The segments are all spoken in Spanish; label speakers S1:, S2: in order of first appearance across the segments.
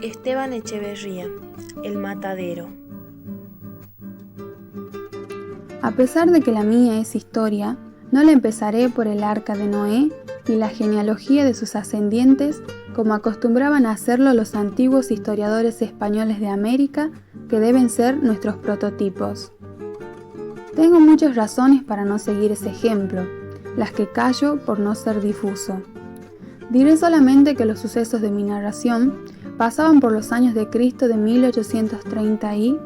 S1: Esteban Echeverría, El Matadero.
S2: A pesar de que la mía es historia, no la empezaré por el arca de Noé y la genealogía de sus ascendientes como acostumbraban a hacerlo los antiguos historiadores españoles de América, que deben ser nuestros prototipos. Tengo muchas razones para no seguir ese ejemplo, las que callo por no ser difuso. Diré solamente que los sucesos de mi narración pasaban por los años de Cristo de 1830 y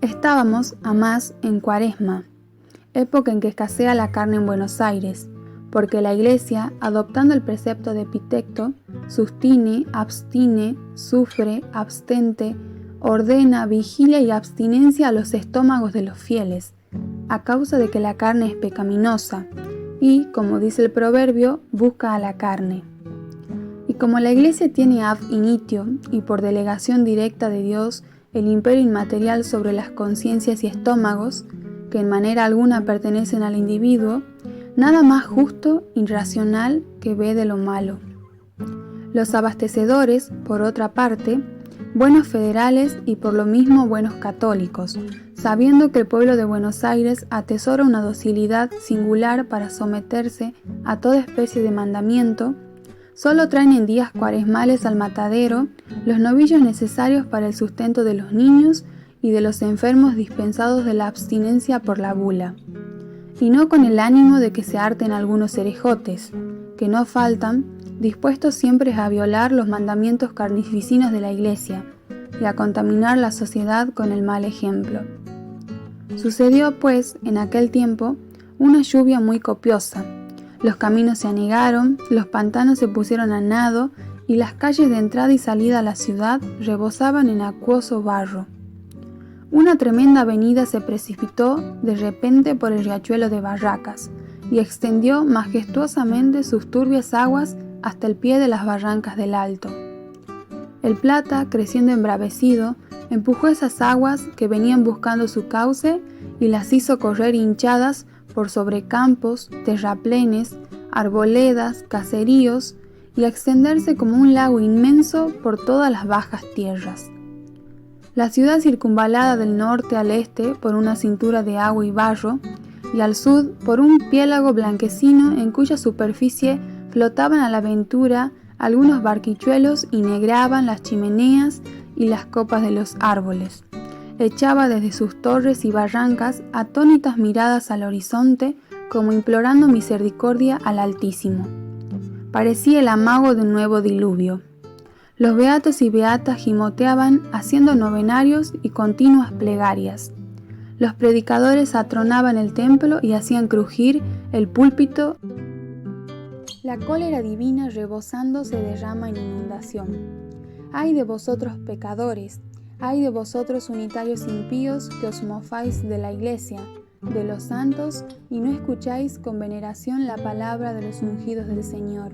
S2: estábamos, a más, en Cuaresma, época en que escasea la carne en Buenos Aires, porque la Iglesia, adoptando el precepto de Epicteto, sustine, abstine, sufre, abstente, ordena, vigilia y abstinencia a los estómagos de los fieles, a causa de que la carne es pecaminosa, y, como dice el proverbio, busca a la carne. Y como la Iglesia tiene ab initio, y por delegación directa de Dios, el imperio inmaterial sobre las conciencias y estómagos, que en manera alguna pertenecen al individuo, nada más justo y racional que ve de lo malo. Los abastecedores, por otra parte, buenos federales y por lo mismo buenos católicos, sabiendo que el pueblo de Buenos Aires atesora una docilidad singular para someterse a toda especie de mandamiento, solo traen en días cuaresmales al matadero los novillos necesarios para el sustento de los niños y de los enfermos dispensados de la abstinencia por la bula, y no con el ánimo de que se harten algunos herejotes, que no faltan, dispuestos siempre a violar los mandamientos carnificinos de la Iglesia y a contaminar la sociedad con el mal ejemplo. Sucedió, pues, en aquel tiempo, una lluvia muy copiosa. Los caminos se anegaron, los pantanos se pusieron a nado y las calles de entrada y salida a la ciudad rebosaban en acuoso barro. Una tremenda avenida se precipitó de repente por el riachuelo de Barracas y extendió majestuosamente sus turbias aguas hasta el pie de las barrancas del Alto. El Plata, creciendo embravecido, empujó esas aguas que venían buscando su cauce y las hizo correr hinchadas por sobre campos, terraplenes, arboledas, caseríos y a extenderse como un lago inmenso por todas las bajas tierras. La ciudad circunvalada del norte al este por una cintura de agua y barro, y al sur por un piélago blanquecino en cuya superficie flotaban a la ventura algunos barquichuelos y negraban las chimeneas y las copas de los árboles. Echaba desde sus torres y barrancas atónitas miradas al horizonte como implorando misericordia al Altísimo. Parecía el amago de un nuevo diluvio. Los beatos y beatas gimoteaban haciendo novenarios y continuas plegarias. Los predicadores atronaban el templo y hacían crujir el púlpito. La cólera divina rebosando se derrama en inundación. ¡Ay de vosotros pecadores! ¡Ay de vosotros unitarios impíos que os mofáis de la Iglesia, de los santos, y no escucháis con veneración la palabra de los ungidos del Señor!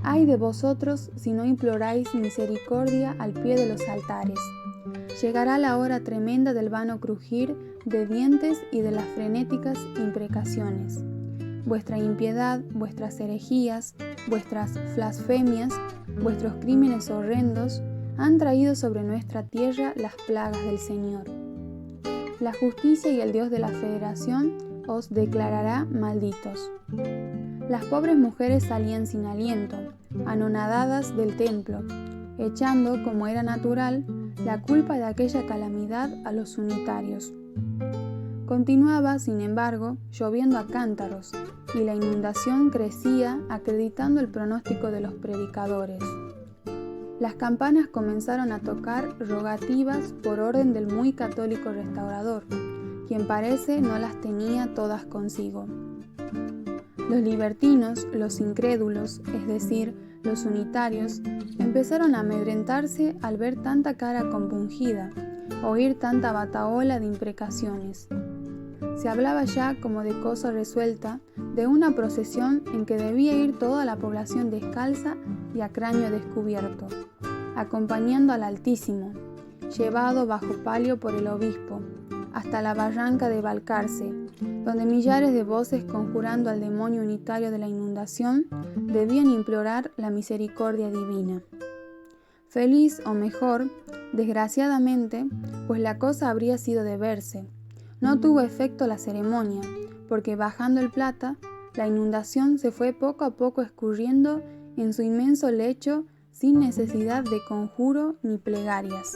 S2: ¡Ay de vosotros si no imploráis misericordia al pie de los altares! Llegará la hora tremenda del vano crujir de dientes y de las frenéticas imprecaciones. Vuestra impiedad, vuestras herejías, vuestras blasfemias, vuestros crímenes horrendos han traído sobre nuestra tierra las plagas del Señor. La justicia y el Dios de la Federación os declarará malditos. Las pobres mujeres salían sin aliento, anonadadas del templo, echando, como era natural, la culpa de aquella calamidad a los unitarios. Continuaba, sin embargo, lloviendo a cántaros, y la inundación crecía acreditando el pronóstico de los predicadores. Las campanas comenzaron a tocar rogativas por orden del muy católico restaurador, quien parece no las tenía todas consigo. Los libertinos, los incrédulos, es decir, los unitarios, empezaron a amedrentarse al ver tanta cara compungida, oír tanta batahola de imprecaciones. Se hablaba ya, como de cosa resuelta, de una procesión en que debía ir toda la población descalza y a cráneo descubierto, acompañando al Altísimo, llevado bajo palio por el obispo, hasta la barranca de Balcarce, donde millares de voces conjurando al demonio unitario de la inundación debían implorar la misericordia divina. Feliz o mejor, desgraciadamente, pues la cosa habría sido de verse. No tuvo efecto la ceremonia, porque bajando el Plata, la inundación se fue poco a poco escurriendo en su inmenso lecho sin necesidad de conjuro ni plegarias.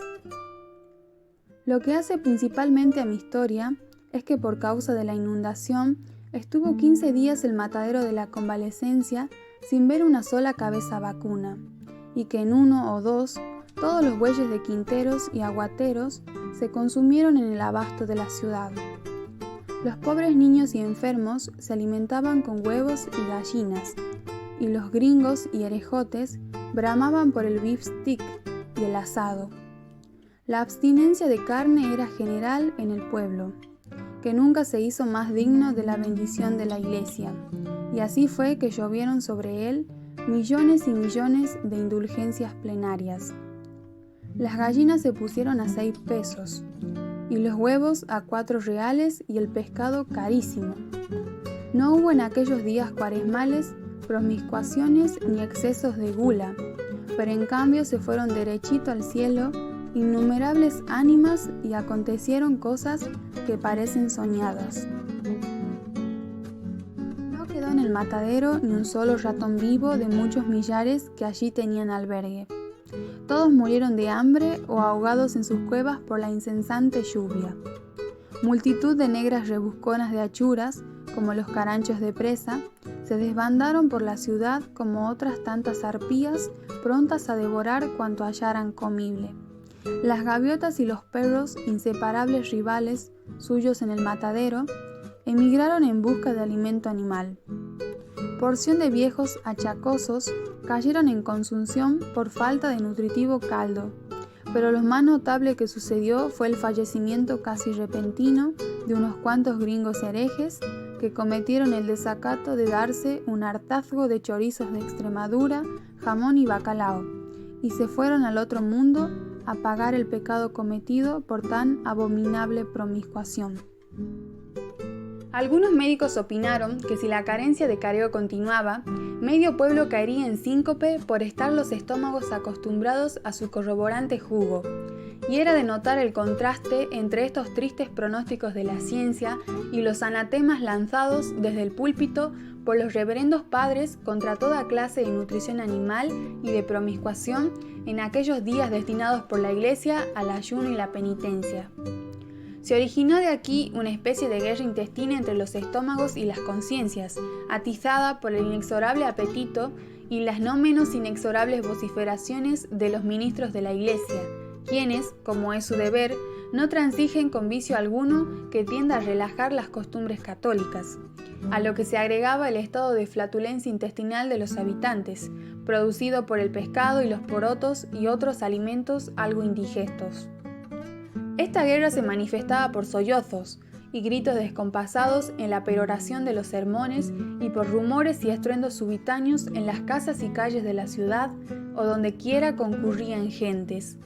S2: Lo que hace principalmente a mi historia es que por causa de la inundación estuvo 15 días el matadero de la Convalecencia sin ver una sola cabeza vacuna, y que en 1 o 2 todos los bueyes de quinteros y aguateros se consumieron en el abasto de la ciudad. Los pobres niños y enfermos se alimentaban con huevos y gallinas, y los gringos y herejotes bramaban por el beef stick y el asado. La abstinencia de carne era general en el pueblo, que nunca se hizo más digno de la bendición de la iglesia, y así fue que llovieron sobre él millones y millones de indulgencias plenarias. Las gallinas se pusieron a 6 pesos, y los huevos a 4 reales y el pescado carísimo. No hubo en aquellos días cuaresmales promiscuaciones ni excesos de gula, pero en cambio se fueron derechito al cielo innumerables ánimas y acontecieron cosas que parecen soñadas. No quedó en el matadero ni un solo ratón vivo de muchos millares que allí tenían albergue. Todos murieron de hambre o ahogados en sus cuevas por la incesante lluvia. Multitud de negras rebusconas de achuras, como los caranchos de presa, se desbandaron por la ciudad como otras tantas arpías prontas a devorar cuanto hallaran comible. Las gaviotas y los perros, inseparables rivales suyos en el matadero, emigraron en busca de alimento animal. Porción de viejos achacosos cayeron en consunción por falta de nutritivo caldo, pero lo más notable que sucedió fue el fallecimiento casi repentino de unos cuantos gringos herejes que cometieron el desacato de darse un hartazgo de chorizos de Extremadura, jamón y bacalao, y se fueron al otro mundo a pagar el pecado cometido por tan abominable promiscuación. Algunos médicos opinaron que si la carencia de careo continuaba, medio pueblo caería en síncope por estar los estómagos acostumbrados a su corroborante jugo, y era de notar el contraste entre estos tristes pronósticos de la ciencia y los anatemas lanzados desde el púlpito por los reverendos padres contra toda clase de nutrición animal y de promiscuación en aquellos días destinados por la Iglesia al ayuno y la penitencia. Se originó de aquí una especie de guerra intestina entre los estómagos y las conciencias, atizada por el inexorable apetito y las no menos inexorables vociferaciones de los ministros de la Iglesia, quienes, como es su deber, no transigen con vicio alguno que tienda a relajar las costumbres católicas, a lo que se agregaba el estado de flatulencia intestinal de los habitantes, producido por el pescado y los porotos y otros alimentos algo indigestos. Esta guerra se manifestaba por sollozos y gritos descompasados en la peroración de los sermones y por rumores y estruendos subitáneos en las casas y calles de la ciudad o donde quiera concurrían gentes.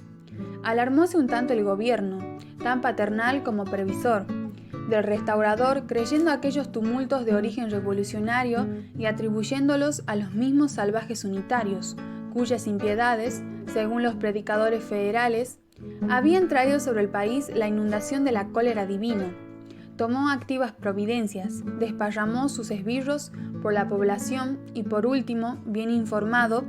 S2: Alarmóse un tanto el gobierno, tan paternal como previsor, del restaurador, creyendo aquellos tumultos de origen revolucionario y atribuyéndolos a los mismos salvajes unitarios, cuyas impiedades, según los predicadores federales, habían traído sobre el país la inundación de la cólera divina. Tomó activas providencias, desparramó sus esbirros por la población y por último, bien informado,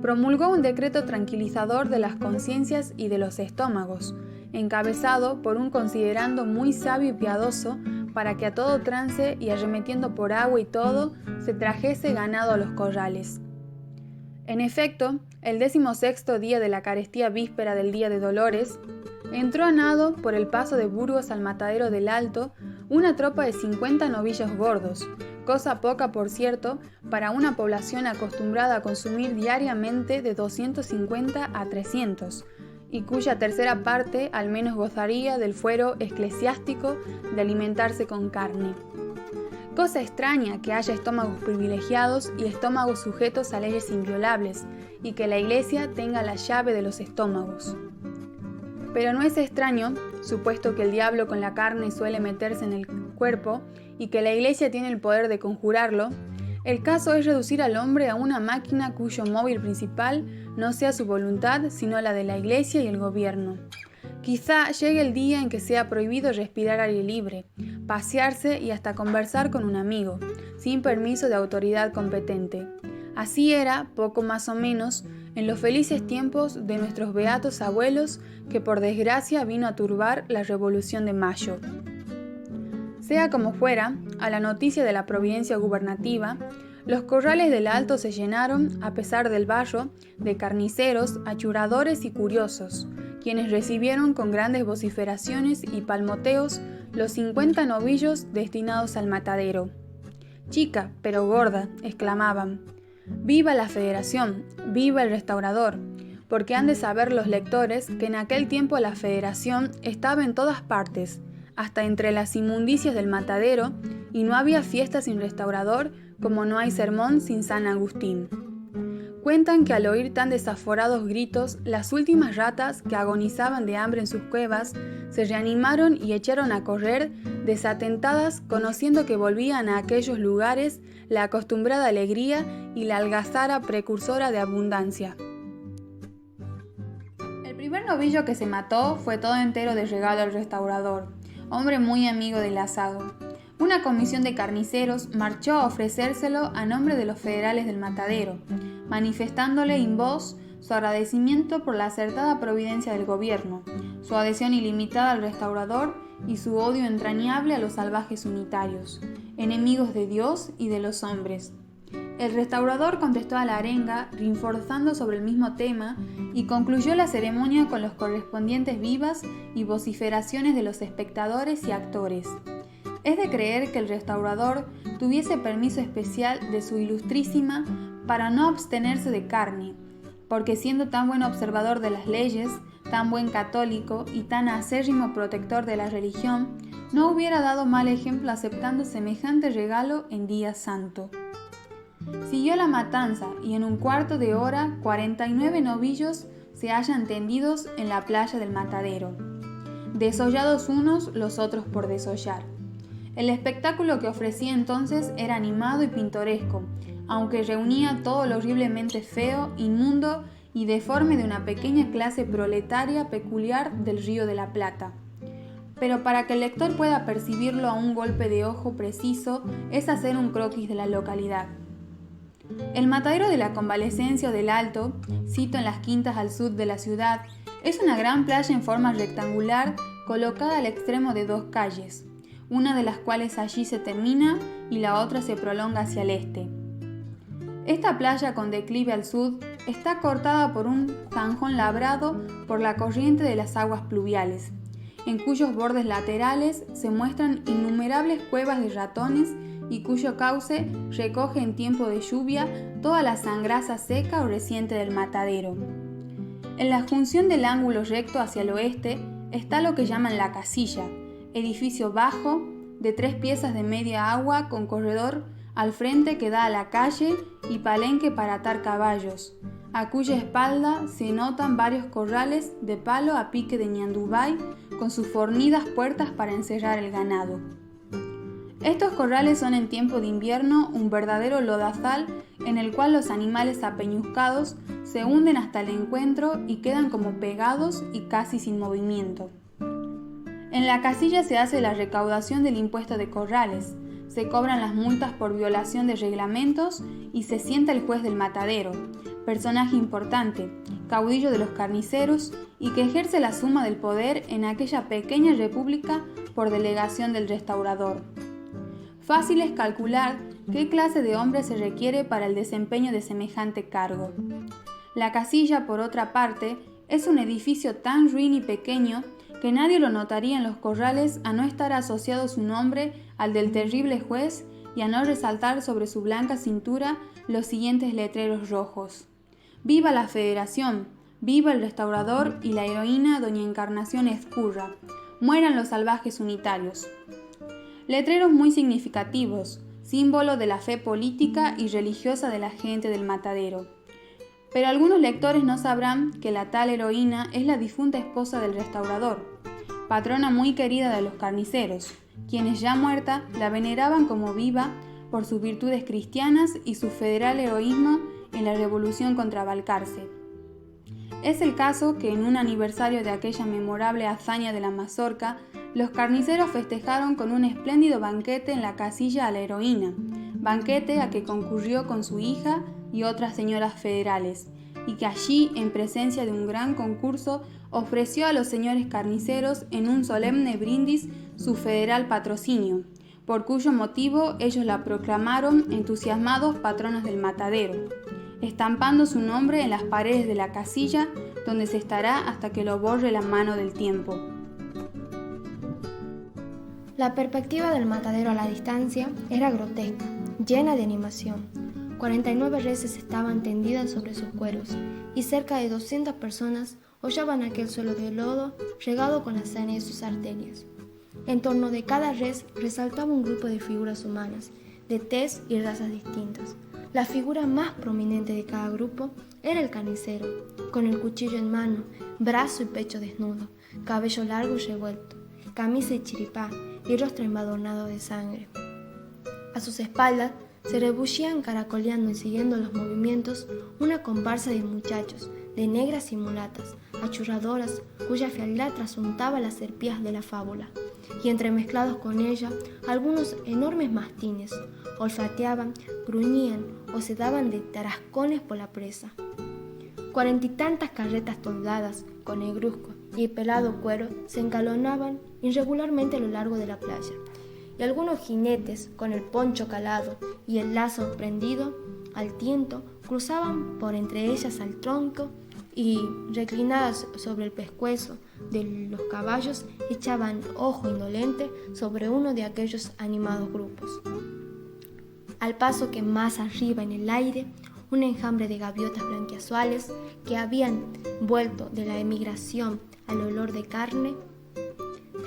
S2: promulgó un decreto tranquilizador de las conciencias y de los estómagos, encabezado por un considerando muy sabio y piadoso para que a todo trance y arremetiendo por agua y todo, se trajese ganado a los corrales. En efecto, el 16º día de la carestía víspera del Día de Dolores, entró a nado por el paso de Burgos al matadero del Alto una tropa de 50 novillos gordos, cosa poca por cierto para una población acostumbrada a consumir diariamente de 250 a 300, y cuya tercera parte al menos gozaría del fuero eclesiástico de alimentarse con carne. Cosa extraña que haya estómagos privilegiados y estómagos sujetos a leyes inviolables, y que la Iglesia tenga la llave de los estómagos. Pero no es extraño, supuesto que el diablo con la carne suele meterse en el cuerpo y que la Iglesia tiene el poder de conjurarlo, El caso es reducir al hombre a una máquina cuyo móvil principal no sea su voluntad, sino la de la Iglesia y el gobierno. Quizá llegue el día en que sea prohibido respirar aire libre, pasearse y hasta conversar con un amigo, sin permiso de autoridad competente. Así era, poco más o menos, en los felices tiempos de nuestros beatos abuelos, que por desgracia vino a turbar la Revolución de Mayo. Sea como fuera, a la noticia de la providencia gubernativa, los corrales del Alto se llenaron, a pesar del barro, de carniceros, achuradores y curiosos, quienes recibieron con grandes vociferaciones y palmoteos los 50 novillos destinados al matadero. «Chica, pero gorda», exclamaban. «¡Viva la Federación! ¡Viva el restaurador!», porque han de saber los lectores que en aquel tiempo la Federación estaba en todas partes, hasta entre las inmundicias del matadero, y no había fiesta sin restaurador, como no hay sermón sin San Agustín. Cuentan que al oír tan desaforados gritos, las últimas ratas que agonizaban de hambre en sus cuevas se reanimaron y echaron a correr, desatentadas, conociendo que volvían a aquellos lugares la acostumbrada alegría y la algazara precursora de abundancia. El primer novillo que se mató fue todo entero de regalo al restaurador, hombre muy amigo del asado. Una comisión de carniceros marchó a ofrecérselo a nombre de los federales del matadero, manifestándole en voz su agradecimiento por la acertada providencia del gobierno, su adhesión ilimitada al restaurador y su odio entrañable a los salvajes unitarios, enemigos de Dios y de los hombres. El restaurador contestó a la arenga, rinforzando sobre el mismo tema, y concluyó la ceremonia con los correspondientes vivas y vociferaciones de los espectadores y actores. Es de creer que el restaurador tuviese permiso especial de su ilustrísima para no abstenerse de carne, porque siendo tan buen observador de las leyes, tan buen católico y tan acérrimo protector de la religión, no hubiera dado mal ejemplo aceptando semejante regalo en día santo. Siguió la matanza y en un cuarto de hora 49 novillos se hallan tendidos en la playa del matadero, desollados unos, los otros por desollar. El espectáculo que ofrecía entonces era animado y pintoresco, aunque reunía todo lo horriblemente feo, inmundo y deforme de una pequeña clase proletaria peculiar del Río de la Plata. Pero para que el lector pueda percibirlo a un golpe de ojo preciso es hacer un croquis de la localidad. El matadero de la Convalecencia o del Alto, sito en las quintas al sur de la ciudad, es una gran playa en forma rectangular colocada al extremo de dos calles, una de las cuales allí se termina y la otra se prolonga hacia el este. Esta playa con declive al sur está cortada por un zanjón labrado por la corriente de las aguas pluviales, en cuyos bordes laterales se muestran innumerables cuevas de ratones y cuyo cauce recoge en tiempo de lluvia toda la sangraza seca o reciente del matadero. En la junción del ángulo recto hacia el oeste está lo que llaman la casilla, edificio bajo de 3 piezas de media agua con corredor al frente que da a la calle y palenque para atar caballos, a cuya espalda se notan varios corrales de palo a pique de ñandubay con sus fornidas puertas para encerrar el ganado. Estos corrales son en tiempo de invierno un verdadero lodazal en el cual los animales apeñuscados se hunden hasta el encuentro y quedan como pegados y casi sin movimiento. En la casilla se hace la recaudación del impuesto de corrales, se cobran las multas por violación de reglamentos y se sienta el juez del matadero, personaje importante, caudillo de los carniceros y que ejerce la suma del poder en aquella pequeña república por delegación del restaurador. Fácil es calcular qué clase de hombre se requiere para el desempeño de semejante cargo. La casilla, por otra parte, es un edificio tan ruin y pequeño que nadie lo notaría en los corrales a no estar asociado su nombre al del terrible juez y a no resaltar sobre su blanca cintura los siguientes letreros rojos: «Viva la Federación, viva el restaurador y la heroína Doña Encarnación Ezcurra, mueran los salvajes unitarios». Letreros muy significativos, símbolo de la fe política y religiosa de la gente del matadero. Pero algunos lectores no sabrán que la tal heroína es la difunta esposa del restaurador, patrona muy querida de los carniceros, quienes ya muerta la veneraban como viva por sus virtudes cristianas y su federal heroísmo en la revolución contra Balcarce. Es el caso que en un aniversario de aquella memorable hazaña de la Mazorca, los carniceros festejaron con un espléndido banquete en la casilla a la heroína, banquete a que concurrió con su hija y otras señoras federales, y que allí, en presencia de un gran concurso, ofreció a los señores carniceros en un solemne brindis su federal patrocinio, por cuyo motivo ellos la proclamaron entusiasmados patronos del matadero, estampando su nombre en las paredes de la casilla, donde se estará hasta que lo borre la mano del tiempo.
S3: La perspectiva del matadero a la distancia era grotesca, llena de animación. 49 reses estaban tendidas sobre sus cueros, y cerca de 200 personas hollaban aquel suelo de lodo regado con la sangre de sus arterias. En torno de cada res resaltaba un grupo de figuras humanas, de tez y razas distintas. La figura más prominente de cada grupo era el carnicero, con el cuchillo en mano, brazo y pecho desnudo, cabello largo y revuelto, camisa y chiripá y rostro embadurnado de sangre. A sus espaldas se rebullían caracoleando y siguiendo los movimientos una comparsa de muchachos, de negras y mulatas, achurradoras, cuya fealdad trasuntaba las serpías de la fábula, y entremezclados con ella algunos enormes mastines, olfateaban, gruñían o se daban de tarascones por la presa. 40 y tantas carretas toldadas, con negruzco y pelado cuero, se encalonaban irregularmente a lo largo de la playa, y algunos jinetes, con el poncho calado y el lazo prendido al tiento, cruzaban por entre ellas al tronco y, reclinadas sobre el pescuezo de los caballos, echaban ojo indolente sobre uno de aquellos animados grupos. Al paso que más arriba en el aire, un enjambre de gaviotas blanquiazuales que habían vuelto de la emigración al olor de carne,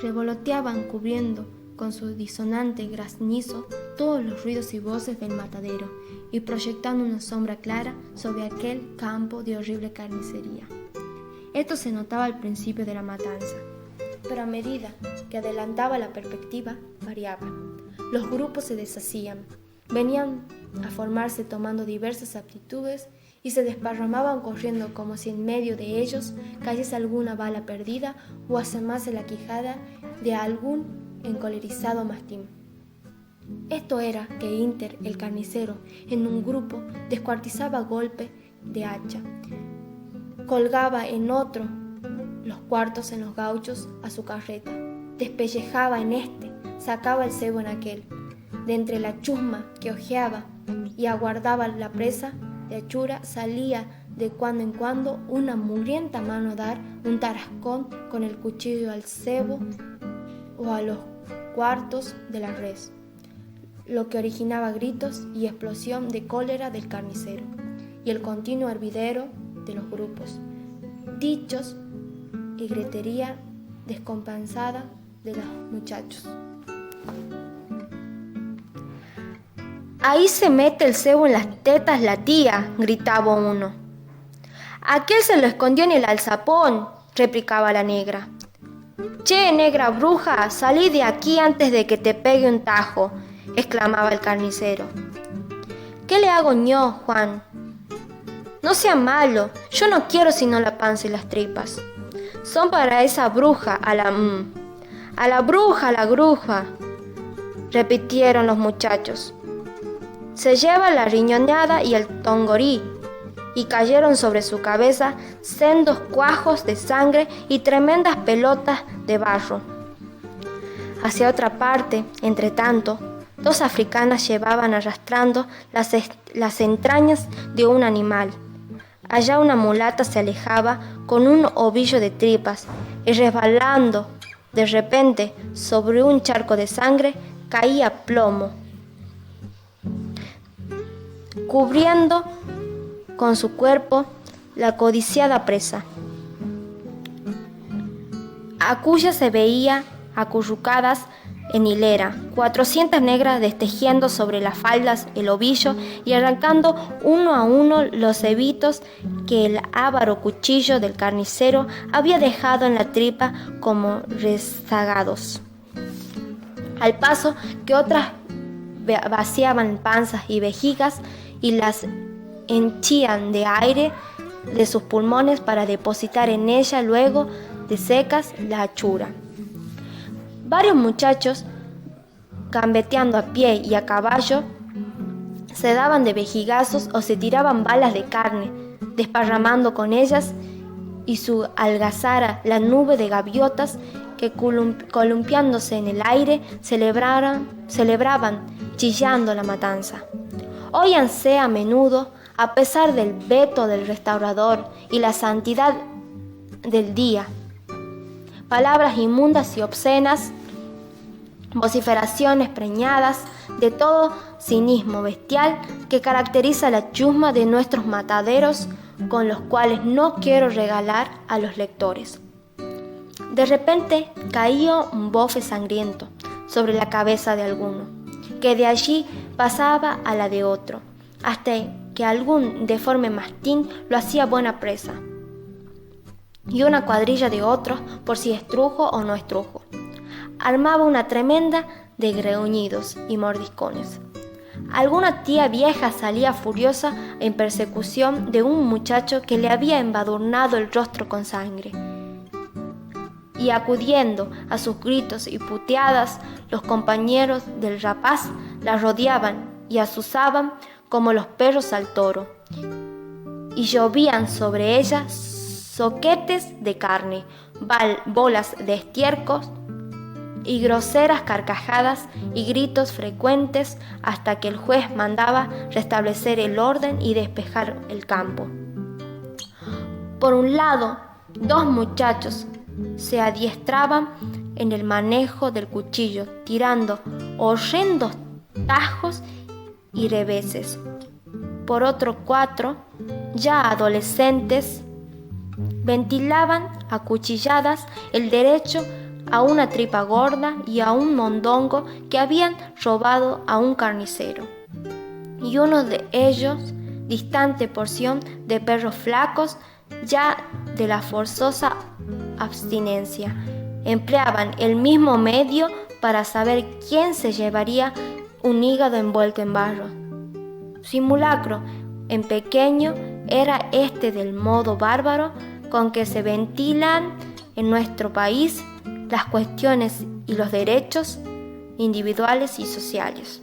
S3: revoloteaban cubriendo con su disonante graznizo todos los ruidos y voces del matadero y proyectando una sombra clara sobre aquel campo de horrible carnicería. Esto se notaba al principio de la matanza, pero a medida que adelantaba la perspectiva, variaba. Los grupos se deshacían, venían a formarse tomando diversas aptitudes y se desparramaban corriendo como si en medio de ellos cayese alguna bala perdida o asomase la quijada de algún encolerizado mastín. Esto era que Inter, el carnicero, en un grupo descuartizaba a golpe de hacha, colgaba en otro los cuartos en los gauchos a su carreta, despellejaba en este, sacaba el cebo en aquel. De entre la chusma que ojeaba y aguardaba la presa de achura, salía de cuando en cuando una mugrienta mano a dar un tarascón con el cuchillo al cebo o a los cuartos de la res, lo que originaba gritos y explosión de cólera del carnicero y el continuo hervidero de los grupos, dichos y gritería descompensada de los muchachos. «Ahí se mete el cebo en las tetas la tía», gritaba uno. «Aquel se lo escondió en el alzapón», replicaba la negra. «Che, negra bruja, salí de aquí antes de que te pegue un tajo», exclamaba el carnicero. «¿Qué le hago yo, Juan?» «No sea malo, yo no quiero sino la panza y las tripas. Son para esa bruja, a la bruja», repitieron los muchachos. «Se lleva la riñoneada y el tongorí», y cayeron sobre su cabeza sendos cuajos de sangre y tremendas pelotas de barro. Hacia otra parte, entre tanto, 2 africanas llevaban arrastrando las entrañas de un animal. Allá una mulata se alejaba con un ovillo de tripas y resbalando de repente sobre un charco de sangre caía plomo, cubriendo con su cuerpo la codiciada presa, a cuya se veía acurrucadas en hilera 400 negras destejiendo sobre las faldas el ovillo y arrancando uno a uno los cebitos que el avaro cuchillo del carnicero había dejado en la tripa como rezagados, al paso que otras vaciaban panzas y vejigas y las henchían de aire de sus pulmones para depositar en ella luego de secas la hachura. Varios muchachos, gambeteando a pie y a caballo, se daban de vejigazos o se tiraban balas de carne, desparramando con ellas y su algazara la nube de gaviotas que columpiándose en el aire celebraban chillando la matanza. Óyanse a menudo, a pesar del veto del restaurador y la santidad del día, palabras inmundas y obscenas, vociferaciones preñadas de todo cinismo bestial que caracteriza la chusma de nuestros mataderos, con los cuales no quiero regalar a los lectores. De repente caía un bofe sangriento sobre la cabeza de alguno, que de allí pasaba a la de otro, hasta que algún deforme mastín lo hacía buena presa, y una cuadrilla de otros, por si estrujo o no estrujo, armaba una tremenda de gruñidos y mordiscones. Alguna tía vieja salía furiosa en persecución de un muchacho que le había embadurnado el rostro con sangre, y acudiendo a sus gritos y puteadas, los compañeros del rapaz la rodeaban y azuzaban como los perros al toro, y llovían sobre ella zoquetes de carne, bolas de estiércol y groseras carcajadas y gritos frecuentes, hasta que el juez mandaba restablecer el orden y despejar el campo. Por un lado, dos muchachos se adiestraban en el manejo del cuchillo, tirando horrendos tajos y reveses. Por otro, cuatro, ya adolescentes, ventilaban a cuchilladas el derecho a una tripa gorda y a un mondongo que habían robado a un carnicero, y uno de ellos, distante porción de perros flacos ya de la forzosa abstinencia, empleaban el mismo medio para saber quién se llevaría un hígado envuelto en barro. Simulacro en pequeño era este del modo bárbaro con que se ventilan en nuestro país las cuestiones y los derechos individuales y sociales.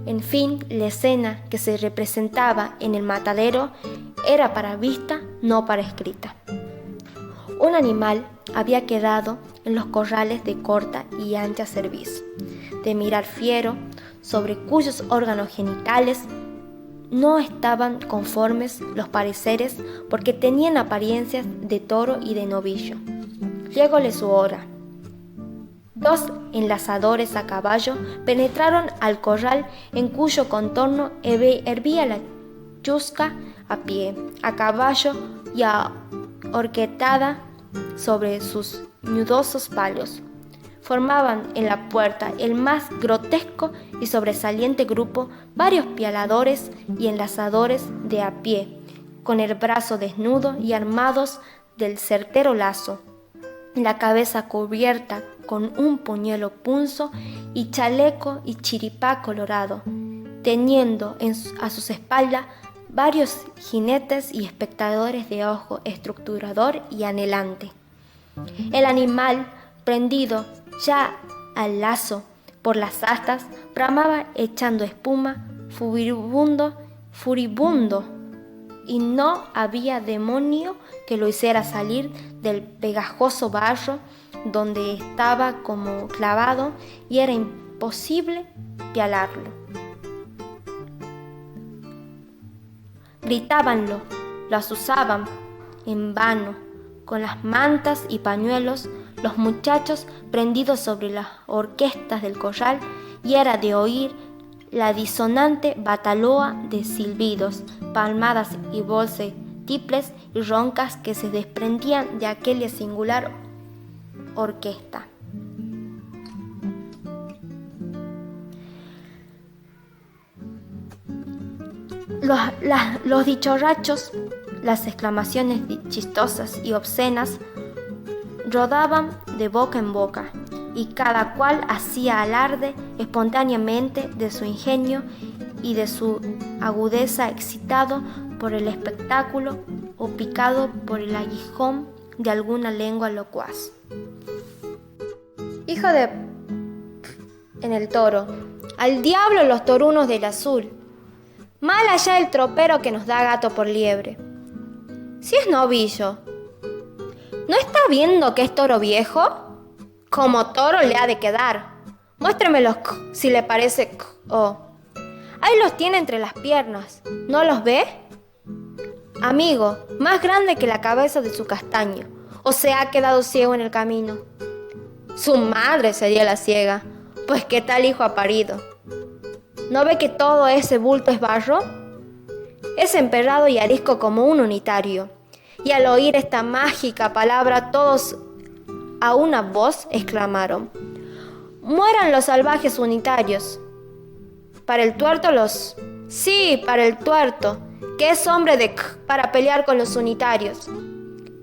S3: En fin, la escena que se representaba en el matadero era para vista, no para escrita. Un animal había quedado en los corrales de corta y ancha cerviz, de mirar fiero, sobre cuyos órganos genitales no estaban conformes los pareceres porque tenían apariencias de toro y de novillo. Llególe su hora. Dos enlazadores a caballo penetraron al corral en cuyo contorno hervía la chusca a pie, a caballo y ahorquetada sobre sus nudosos palos. Formaban en la puerta el más grotesco y sobresaliente grupo varios pialadores y enlazadores de a pie, con el brazo desnudo y armados del certero lazo, la cabeza cubierta con un pañuelo punzo y chaleco y chiripá colorado, teniendo a sus espaldas varios jinetes y espectadores de ojo estructurador y anhelante. El animal, prendido ya al lazo por las astas, bramaba echando espuma, furibundo, y no había demonio que lo hiciera salir del pegajoso barro donde estaba como clavado, y era imposible pialarlo. Gritábanlo, lo azuzaban en vano, con las mantas y pañuelos, los muchachos prendidos sobre las orquestas del corral, y era de oír la disonante bataloa de silbidos, palmadas y voces tiples y roncas que se desprendían de aquella singular orquesta. Los dichorrachos, las exclamaciones chistosas y obscenas rodaban de boca en boca, y cada cual hacía alarde espontáneamente de su ingenio y de su agudeza, excitado por el espectáculo o picado por el aguijón de alguna lengua locuaz. Hijo de... en el toro, al diablo los torunos del azul, mal allá el tropero que nos da gato por liebre. Si es novillo, ¿no está viendo que es toro viejo? Como toro le ha de quedar. Muéstremelos si le parece ahí los tiene entre las piernas, ¿no los ve? Amigo, más grande que la cabeza de su castaño, o se ha quedado ciego en el camino. Su madre sería la ciega, pues qué tal hijo ha parido. ¿No ve que todo ese bulto es barro? Es emperrado y arisco como un unitario. Y al oír esta mágica palabra todos a una voz exclamaron: ¡mueran los salvajes unitarios! Para el tuerto Sí, para el tuerto, que es hombre para pelear con los unitarios.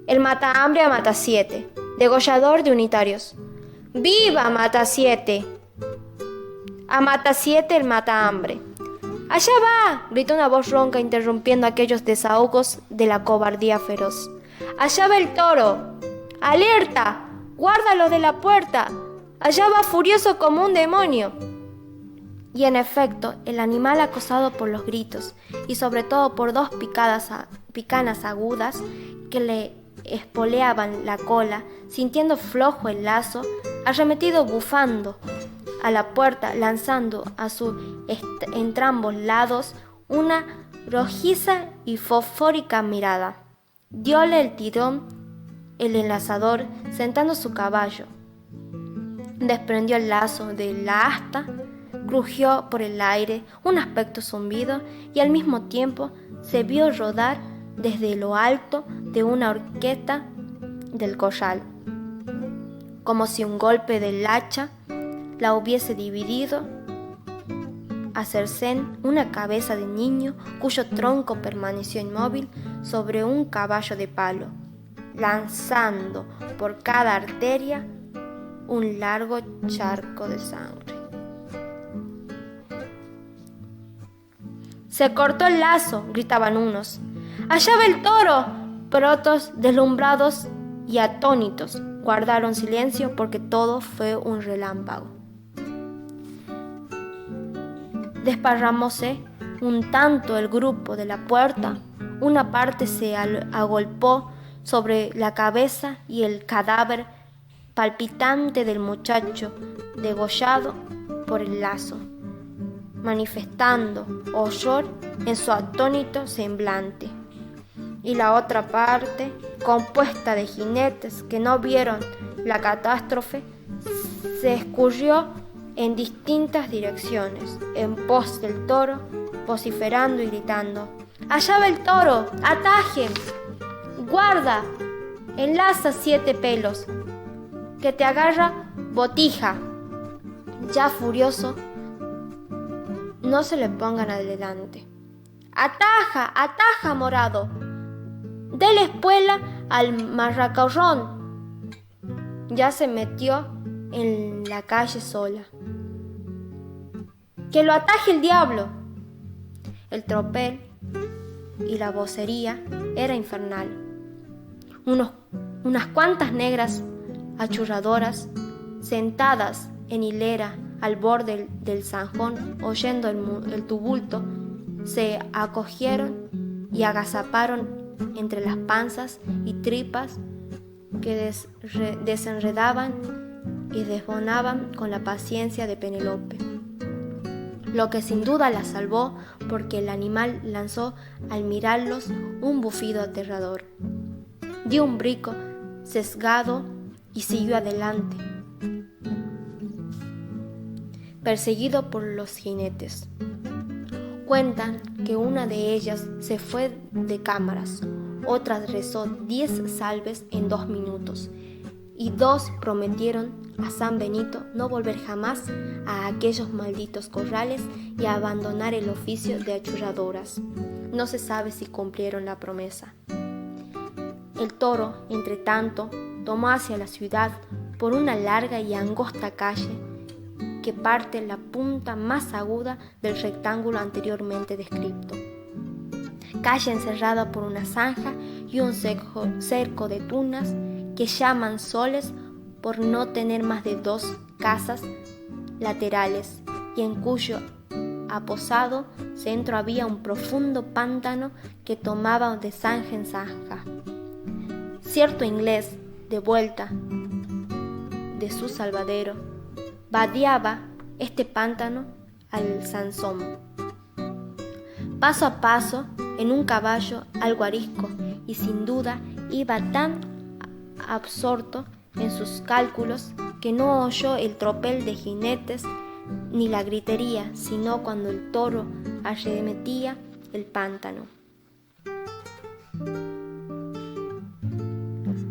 S3: El mata hambre a mata 7, degollador de unitarios. ¡Viva mata 7! A mata 7 el mata hambre. ¡Allá va!, gritó una voz ronca interrumpiendo aquellos desahogos de la cobardía feroz. ¡Allá va el toro! ¡Alerta! ¡Guárdalo de la puerta! ¡Allá va furioso como un demonio! Y en efecto, el animal, acosado por los gritos y sobre todo por dos picanas agudas que le espoleaban la cola, sintiendo flojo el lazo, arremetido bufando a la puerta, lanzando a su entrambos lados una rojiza y fosfórica mirada. Diole el tirón el enlazador, sentando su caballo. Desprendió el lazo de la asta, crujió por el aire un aspecto zumbido y al mismo tiempo se vio rodar desde lo alto de una horqueta del corral, como si un golpe del hacha la hubiese dividido, a cercén una cabeza de niño cuyo tronco permaneció inmóvil sobre un caballo de palo, lanzando por cada arteria un largo charco de sangre. ¡Se cortó el lazo!, gritaban unos. ¡Allá va el toro! Pero otros, deslumbrados y atónitos, guardaron silencio porque todo fue un relámpago. Desparramóse un tanto el grupo de la puerta, una parte se agolpó sobre la cabeza y el cadáver palpitante del muchacho degollado por el lazo, manifestando horror en su atónito semblante. Y la otra parte, compuesta de jinetes que no vieron la catástrofe, se escurrió en distintas direcciones, en pos del toro, vociferando y gritando: ¡allá va el toro! ¡Atajen! ¡Guarda! Enlaza 7 pelos, que te agarra botija. Ya furioso, no se le pongan adelante. ¡Ataja! ¡Ataja, morado! ¡Dele espuela al marracarrón! Ya se metió en la calle sola. ¡Que lo ataje el diablo! El tropel y la vocería era infernal. Unas cuantas negras achurradoras, sentadas en hilera al borde del zanjón, oyendo el tumulto, se acogieron y agazaparon entre las panzas y tripas que desenredaban y desbonaban con la paciencia de Penélope, lo que sin duda la salvó, porque el animal lanzó al mirarlos un bufido aterrador. Dio un brinco sesgado y siguió adelante, perseguido por los jinetes. Cuentan que una de ellas se fue de cámaras, otra rezó 10 salves en 2 minutos, y 2 prometieron a San Benito no volver jamás a aquellos malditos corrales y a abandonar el oficio de achurradoras. No se sabe si cumplieron la promesa. El toro, entre tanto, tomó hacia la ciudad por una larga y angosta calle que parte la punta más aguda del rectángulo anteriormente descrito. Calle encerrada por una zanja y un cerco de tunas que llaman soles por no tener más de 2 casas laterales y en cuyo aposado centro había un profundo pántano que tomaba de zanja en zanja. Cierto inglés, de vuelta de su salvadero, vadeaba este pántano al Sansón, paso a paso en un caballo algo arisco, y sin duda iba tan absorto en sus cálculos que no oyó el tropel de jinetes ni la gritería, sino cuando el toro arremetía el pántano.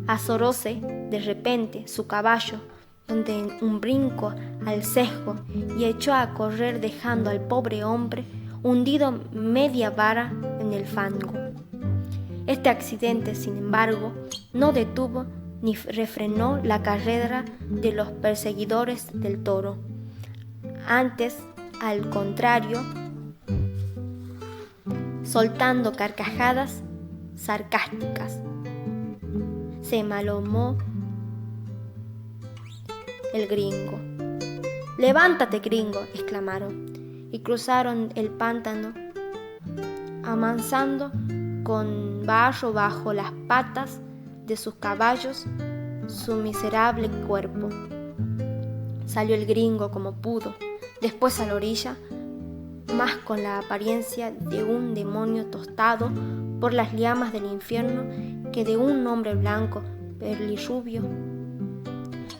S3: Azoróse de repente su caballo donde un brinco al sesgo y echó a correr dejando al pobre hombre hundido media vara en el fango. Este accidente, sin embargo, no detuvo ni refrenó la carrera de los perseguidores del toro. Antes, al contrario, soltando carcajadas sarcásticas, se malomó el gringo. «¡Levántate, gringo!», exclamaron, y cruzaron el pántano, amansando con barro bajo las patas de sus caballos su miserable cuerpo. Salió el gringo como pudo, después a la orilla, más con la apariencia de un demonio tostado por las llamas del infierno que de un hombre blanco, pelirrubio.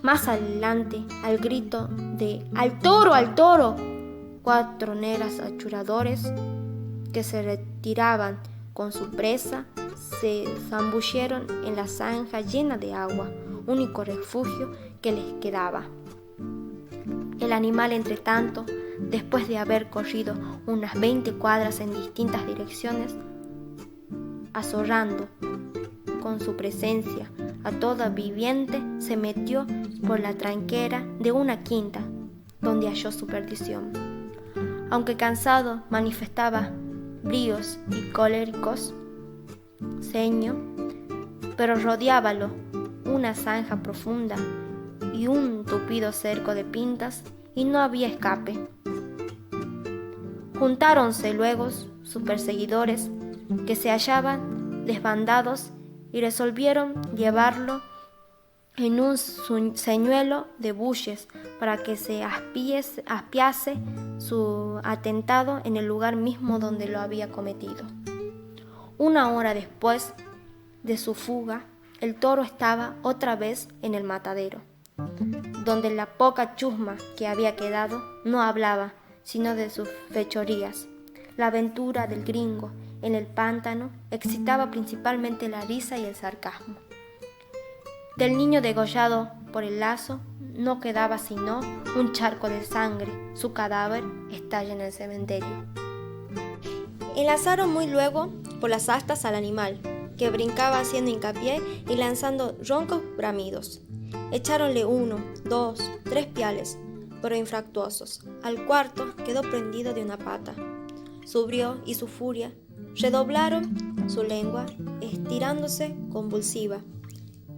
S3: Más adelante, al grito de «¡Al toro, al toro!», 4 negros achuradores que se retiraban con su presa se zambulleron en la zanja llena de agua, único refugio que les quedaba. El animal, entre tanto, después de haber corrido unas 20 cuadras en distintas direcciones, azorando con su presencia a toda viviente, se metió por la tranquera de una quinta, donde halló su perdición. Aunque cansado, manifestaba bríos y coléricos ceño, pero rodeábalo una zanja profunda y un tupido cerco de pintas, y no había escape. Juntáronse luego sus perseguidores, que se hallaban desbandados, y resolvieron llevarlo en un señuelo de bueyes para que se aspiase su atentado en el lugar mismo donde lo había cometido. 1 hora después de su fuga, el toro estaba otra vez en el matadero, donde la poca chusma que había quedado no hablaba sino de sus fechorías. La aventura del gringo en el pántano excitaba principalmente la risa y el sarcasmo. Del niño degollado por el lazo no quedaba sino un charco de sangre. Su cadáver estalla en el cementerio. Enlazaron muy luego por las astas al animal, que brincaba haciendo hincapié y lanzando roncos bramidos. Echáronle 1, 2, 3 piales, pero infructuosos. Al cuarto quedó prendido de una pata. Su brío y su furia redoblaron, su lengua, estirándose convulsiva,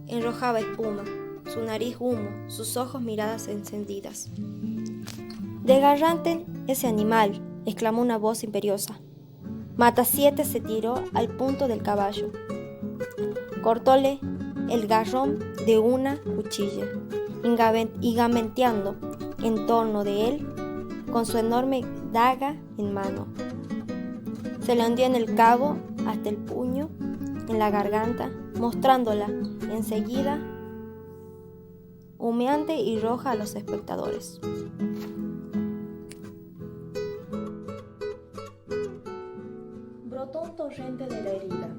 S3: enrojaba espuma, su nariz humo, sus ojos miradas encendidas. «Desgarrante ese animal», exclamó una voz imperiosa. Matasiete se tiró al punto del caballo, cortóle el garrón de una cuchilla, y gambeteando en torno de él con su enorme daga en mano, se le hundió en el cabo hasta el puño en la garganta, mostrándola enseguida humeante y roja a los espectadores.
S1: Brotó un torrente de la herida,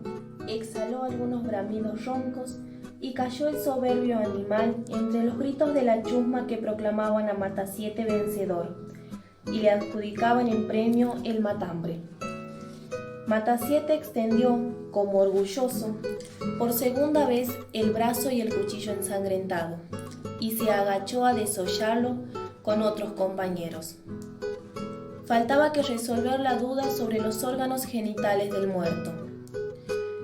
S1: exhaló algunos bramidos roncos y cayó el soberbio animal entre los gritos de la chusma que proclamaban a Matasiete vencedor y le adjudicaban en premio el matambre. Matasiete extendió, como orgulloso, por segunda vez el brazo y el cuchillo ensangrentado. y se agachó a desollarlo con otros compañeros. Faltaba que resolver la duda sobre los órganos genitales del muerto,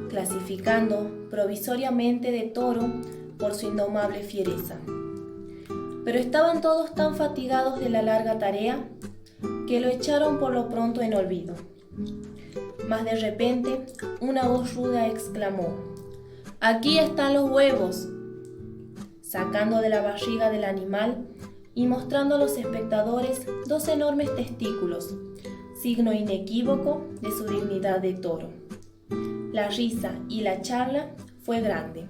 S1: clasificando provisoriamente de toro por su indomable fiereza. Pero estaban todos tan fatigados de la larga tarea que lo echaron por lo pronto en olvido. Mas de repente una voz ruda exclamó: «¡Aquí están los huevos!», sacando de la barriga del animal y mostrando a los espectadores 2 enormes testículos, signo inequívoco de su dignidad de toro. La risa y la charla fue grande.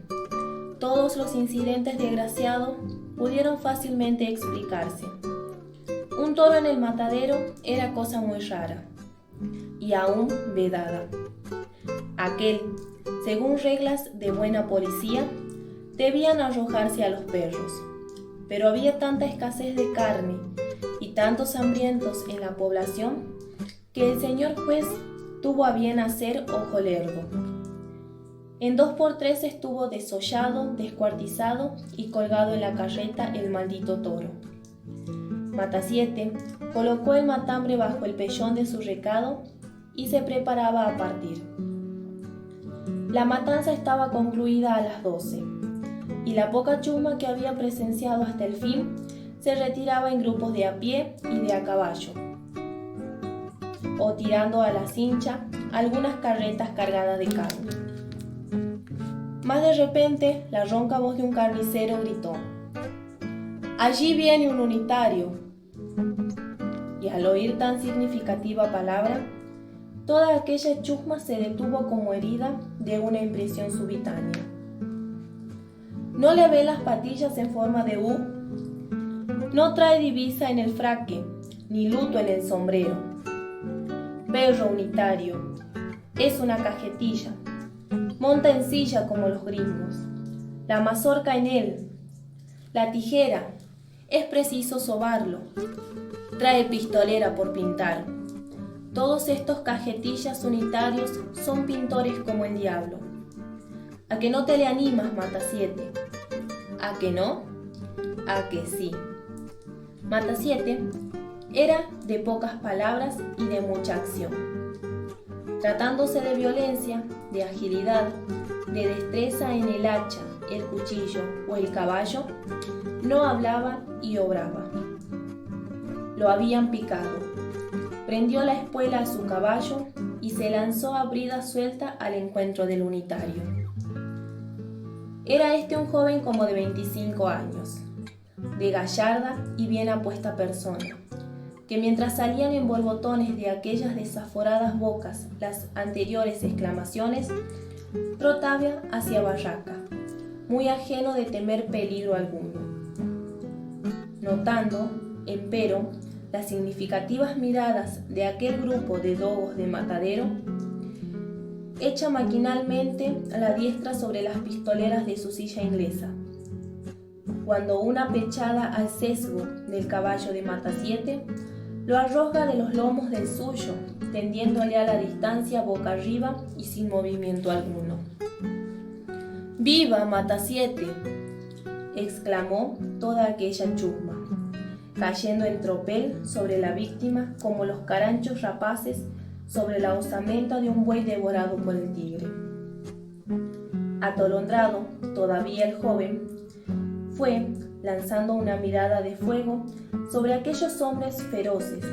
S1: Todos los incidentes desgraciados pudieron fácilmente explicarse. Un toro en el matadero era cosa muy rara y aún vedada. Aquel, según reglas de buena policía, debían arrojarse a los perros, pero había tanta escasez de carne y tantos hambrientos en la población que el señor juez tuvo a bien hacer ojo lerdo. En 2 por 3 estuvo desollado, descuartizado y colgado en la carreta el maldito toro. Matasiete colocó el matambre bajo el pellón de su recado y se preparaba a partir. La matanza estaba concluida a las 12 y la poca chusma que había presenciado hasta el fin se retiraba en grupos de a pie y de a caballo, o tirando a la cincha algunas carretas cargadas de carne. Mas de repente la ronca voz de un carnicero gritó: «Allí viene un unitario», y al oír tan significativa palabra, toda aquella chusma se detuvo como herida de una impresión subitánea. ¿No le ve las patillas en forma de U? No trae divisa en el fraque, ni luto en el sombrero. Perro unitario, es una cajetilla, monta en silla como los gringos, la mazorca en él, la tijera, es preciso sobarlo, trae pistolera por pintar. Todos estos cajetillas unitarios son pintores como el diablo. ¿A que no te le animas, Matasiete? ¿A que no? ¿A que sí? Matasiete era de pocas palabras y de mucha acción. Tratándose de violencia, de agilidad, de destreza en el hacha, el cuchillo o el caballo, no hablaba y obraba. Lo habían picado. Prendió la espuela a su caballo y se lanzó a brida suelta al encuentro del unitario. Era este un joven como de 25 años, de gallarda y bien apuesta persona, que mientras salían en borbotones de aquellas desaforadas bocas las anteriores exclamaciones, trotaba hacia Barraca, muy ajeno de temer peligro alguno. Notando, empero, las significativas miradas de aquel grupo de dogos de matadero, echa maquinalmente la diestra sobre las pistoleras de su silla inglesa, cuando una pechada al sesgo del caballo de Matasiete lo arroja de los lomos del suyo, tendiéndole a la distancia boca arriba y sin movimiento alguno. ¡Viva Matasiete!, exclamó toda aquella chusma, cayendo en tropel sobre la víctima como los caranchos rapaces sobre la osamenta de un buey devorado por el tigre. Atolondrado todavía el joven, fue lanzando una mirada de fuego sobre aquellos hombres feroces,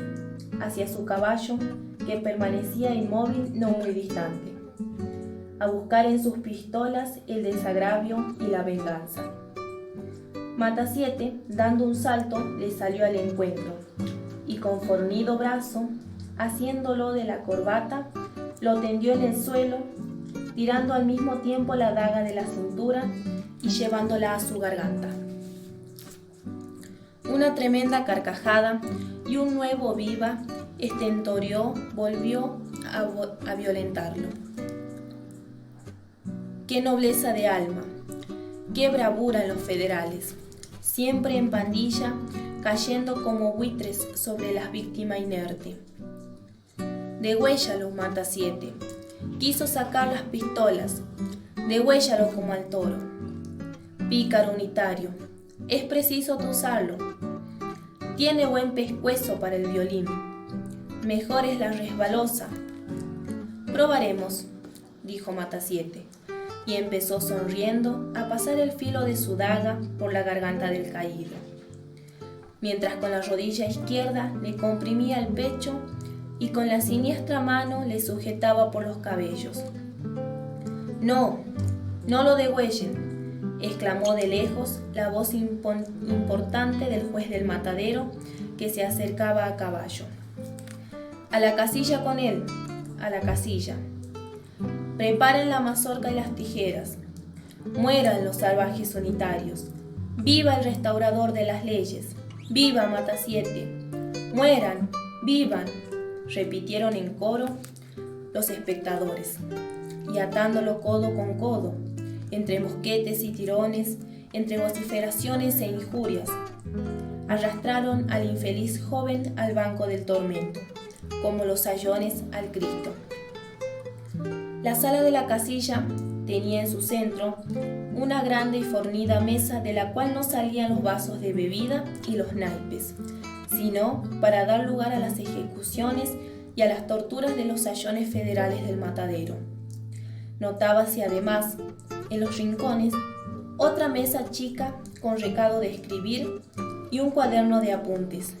S1: hacia su caballo que permanecía inmóvil no muy distante, a buscar en sus pistolas el desagravio y la venganza. Matasiete, dando un salto, le salió al encuentro y con fornido brazo, haciéndolo de la corbata, lo tendió en el suelo, tirando al mismo tiempo la daga de la cintura y llevándola a su garganta. Una tremenda carcajada y un nuevo viva estentorió volvió a violentarlo. ¡Qué nobleza de alma! ¡Qué bravura en los federales! Siempre en pandilla, cayendo como buitres sobre la víctima inerte. Degüéllalo, Matasiete. Quiso sacar las pistolas. Degüéllalo como al toro. Pícaro unitario, Es preciso tuzarlo. Tiene buen pescuezo para el violín. Mejor es la resbalosa. Probaremos, dijo Matasiete, y empezó sonriendo a pasar el filo de su daga por la garganta del caído, mientras con la rodilla izquierda le comprimía el pecho y con la siniestra mano le sujetaba por los cabellos. «No, no lo degüellen», exclamó de lejos la voz importante del juez del matadero que se acercaba a caballo. «A la casilla con él, a la casilla. Preparen la mazorca y las tijeras. Mueran los salvajes unitarios. Viva el restaurador de las leyes. Viva Matasiete. Mueran, vivan», repitieron en coro los espectadores, y atándolo codo con codo, entre mosquetes y tirones, entre vociferaciones e injurias, arrastraron al infeliz joven al banco del tormento, como los sayones al Cristo. La sala de la casilla tenía en su centro una grande y fornida mesa de la cual no salían los vasos de bebida y los naipes, sino para dar lugar a las ejecuciones y a las torturas de los sayones federales del matadero. Notábase además, en los rincones, otra mesa chica con recado de escribir y un cuaderno de apuntes,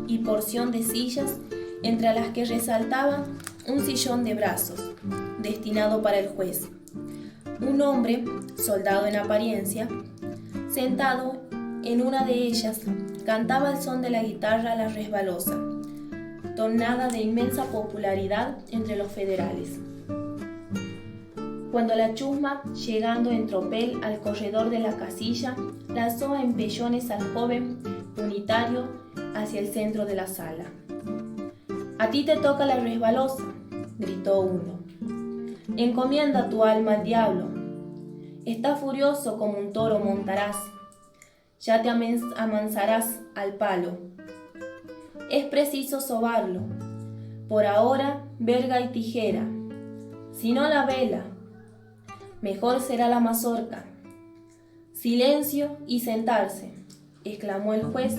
S1: y porción de sillas entre las que resaltaba un sillón de brazos, destinado para el juez. Un hombre, soldado en apariencia, sentado en una de ellas, cantaba al son de la guitarra La Resbalosa, tonada de inmensa popularidad entre los federales. Cuando la chusma, llegando en tropel al corredor de la casilla, lanzó a empellones al joven unitario hacia el centro de la sala. «A ti te toca la resbalosa», gritó uno. «Encomienda tu alma al diablo. Está furioso como un toro montarás. Ya te amansarás al palo. Es preciso sobarlo. Por ahora, verga y tijera. Si no, la vela. Mejor será la mazorca». «Silencio y sentarse», exclamó el juez,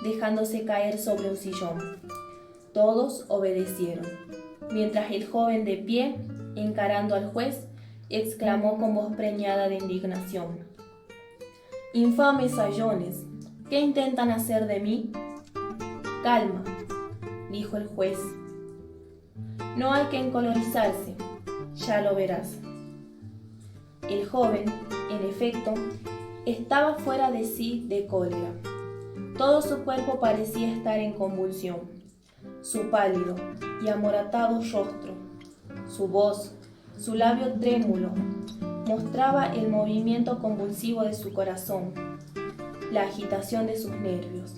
S1: dejándose caer sobre un sillón. Todos obedecieron, mientras el joven de pie, encarando al juez, exclamó con voz preñada de indignación: «Infames sayones, ¿qué intentan hacer de mí?». «Calma», dijo el juez. «No hay que encolorizarse, ya lo verás». El joven, en efecto, estaba fuera de sí de cólera. Todo su cuerpo parecía estar en convulsión. Su pálido y amoratado rostro, su voz, su labio trémulo, mostraba el movimiento convulsivo de su corazón, la agitación de sus nervios.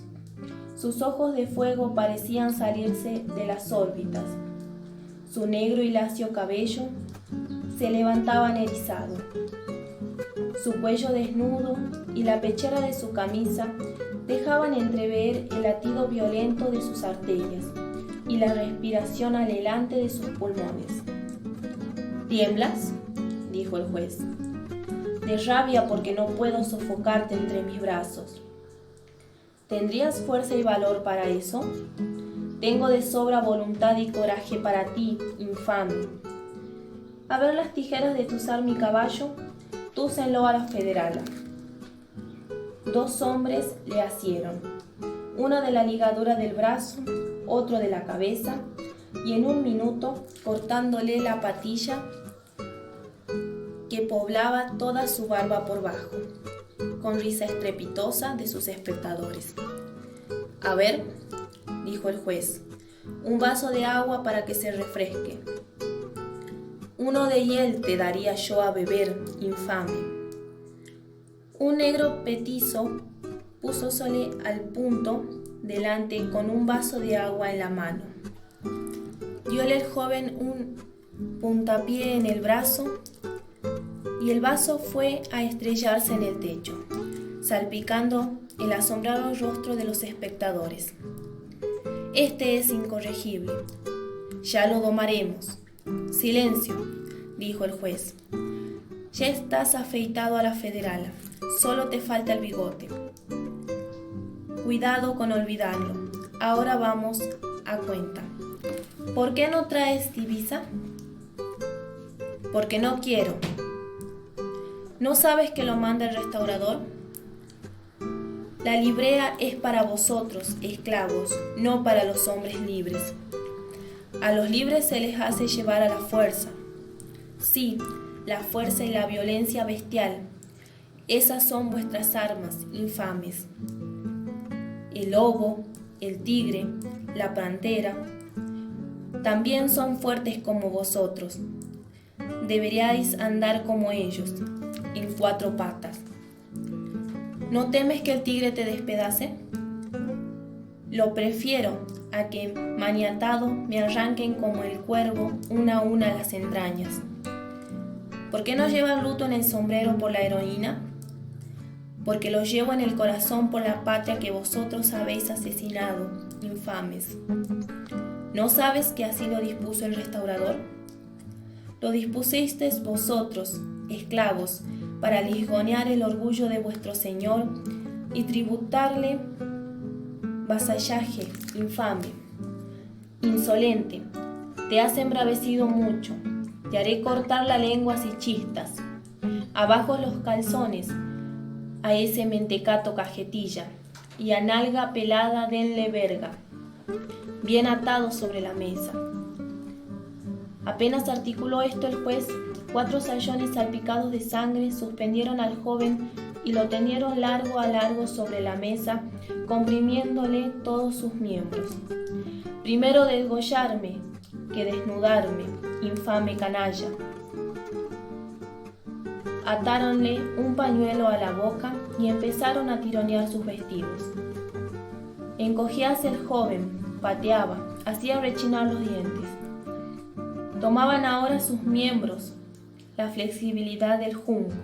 S1: Sus ojos de fuego parecían salirse de las órbitas. Su negro y lacio cabello se levantaban erizado. Su cuello desnudo y la pechera de su camisa dejaban entrever el latido violento de sus arterias y la respiración anhelante de sus pulmones. «¿Tiemblas?», dijo el juez. «De rabia porque no puedo sofocarte entre mis brazos». «¿Tendrías fuerza y valor para eso?». «Tengo de sobra voluntad y coraje para ti, infame». «A ver las tijeras de tuzar mi caballo, túcenlo a la federala». Dos hombres le asieron, uno de la ligadura del brazo, otro de la cabeza, y en un minuto, cortándole la patilla que poblaba toda su barba por bajo, con risa estrepitosa de sus espectadores. «A ver», dijo el juez, «un vaso de agua para que se refresque». «Uno de hiel te daría yo a beber, infame». Un negro petizo púsosele al punto delante con un vaso de agua en la mano. Diole el joven un puntapié en el brazo y el vaso fue a estrellarse en el techo, salpicando el asombrado rostro de los espectadores. «Este es incorregible. Ya lo domaremos». «Silencio», dijo el juez. «Ya estás afeitado a la federala. solo te falta el bigote. Cuidado con olvidarlo. Ahora vamos a cuenta. ¿Por qué no traes divisa? Porque no quiero. ¿No sabes que lo manda el restaurador? La librea es para vosotros, esclavos, no para los hombres libres. A los libres se les hace llevar a la fuerza. Sí, la fuerza y la violencia bestial. Esas son vuestras armas infames. El lobo, el tigre, la pantera, también son fuertes como vosotros. Deberíais andar como ellos, en 4 patas. ¿No temes que el tigre te despedace? Lo prefiero a que, maniatado, me arranquen como el cuervo una a una las entrañas. ¿Por qué no llevas luto en el sombrero por la heroína? Porque lo llevo en el corazón por la patria que vosotros habéis asesinado, infames. ¿No sabes que así lo dispuso el restaurador? Lo dispusisteis vosotros, esclavos, para lisgonear el orgullo de vuestro señor y tributarle vasallaje, infame. Insolente, te has embravecido mucho, te haré cortar la lengua si chistas. Abajo los calzones, a ese mentecato cajetilla, y a nalga pelada denle verga, bien atado sobre la mesa. Apenas articuló esto el juez, 4 sayones salpicados de sangre suspendieron al joven y lo tendieron largo a largo sobre la mesa, comprimiéndole todos sus miembros. Primero desgollarme que desnudarme, infame canalla. Atáronle un pañuelo a la boca y empezaron a tironear sus vestidos. Encogíase el joven, pateaba, hacía rechinar los dientes. Tomaban ahora sus miembros, la flexibilidad del junco,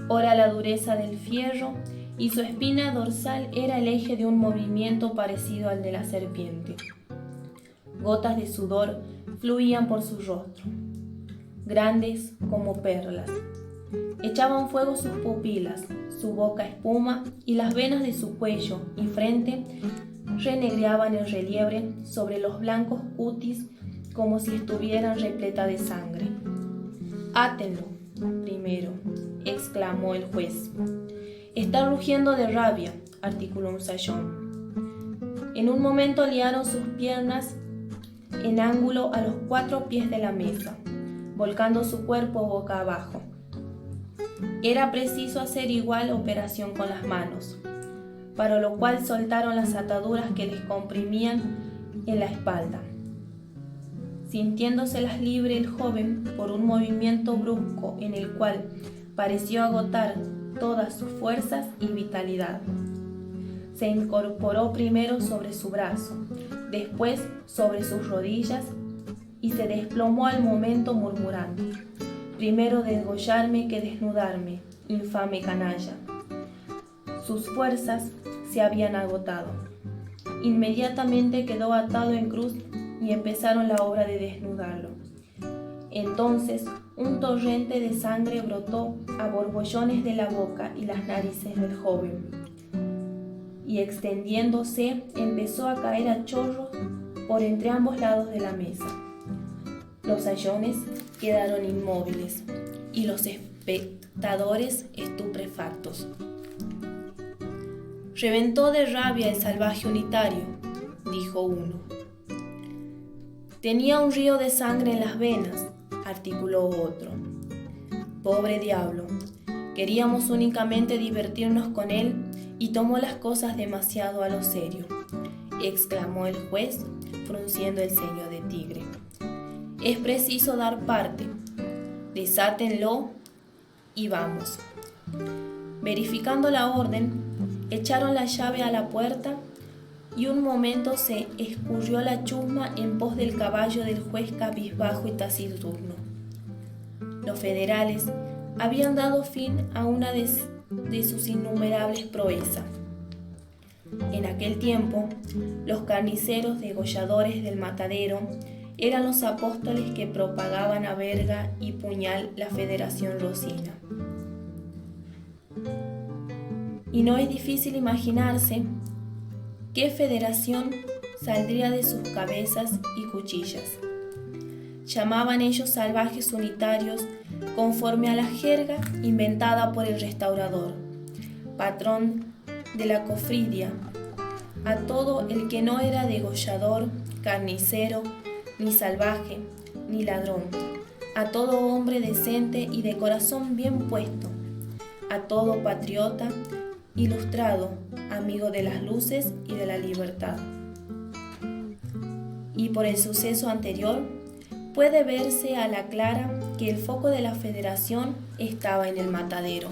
S1: ora la dureza del fierro, y su espina dorsal era el eje de un movimiento parecido al de la serpiente. Gotas de sudor fluían por su rostro, grandes como perlas. Echaban fuego sus pupilas, su boca espuma, y las venas de su cuello y frente renegreaban el relieve sobre los blancos cutis como si estuvieran repleta de sangre. «Átenlo, primero», exclamó el juez. «Está rugiendo de rabia», articuló un sayón. En un momento liaron sus piernas en ángulo a los 4 pies de la mesa, volcando su cuerpo boca abajo. Era preciso hacer igual operación con las manos, para lo cual soltaron las ataduras que les comprimían en la espalda. Sintiéndoselas libre el joven por un movimiento brusco en el cual pareció agotar todas sus fuerzas y vitalidad. Se incorporó primero sobre su brazo, después sobre sus rodillas y se desplomó al momento murmurando: «Primero desgollarme que desnudarme, infame canalla». Sus fuerzas se habían agotado. Inmediatamente quedó atado en cruz y empezaron la obra de desnudarlo. Entonces un torrente de sangre brotó a borbollones de la boca y las narices del joven, y extendiéndose empezó a caer a chorros por entre ambos lados de la mesa. Los sayones quedaron inmóviles y los espectadores estupefactos. «Reventó de rabia el salvaje unitario», dijo uno. «Tenía un río de sangre en las venas», articuló otro. «Pobre diablo, queríamos únicamente divertirnos con él y tomó las cosas demasiado a lo serio», exclamó el juez, frunciendo el ceño de tigre. «Es preciso dar parte. Desátenlo y vamos». Verificando la orden, echaron la llave a la puerta y un momento se escurrió la chusma en pos del caballo del juez cabizbajo y taciturno. Los federales habían dado fin a una de sus innumerables proezas. En aquel tiempo, los carniceros degolladores del matadero eran los apóstoles que propagaban a verga y puñal la Federación Rosina. Y no es difícil imaginarse qué federación saldría de sus cabezas y cuchillas. Llamaban ellos salvajes unitarios conforme a la jerga inventada por el restaurador, patrón de la cofridia, a todo el que no era degollador, carnicero, ni salvaje, ni ladrón, a todo hombre decente y de corazón bien puesto, a todo patriota, ilustrado, amigo de las luces y de la libertad. Y por el suceso anterior, puede verse a la clara que el foco de la federación estaba en el matadero.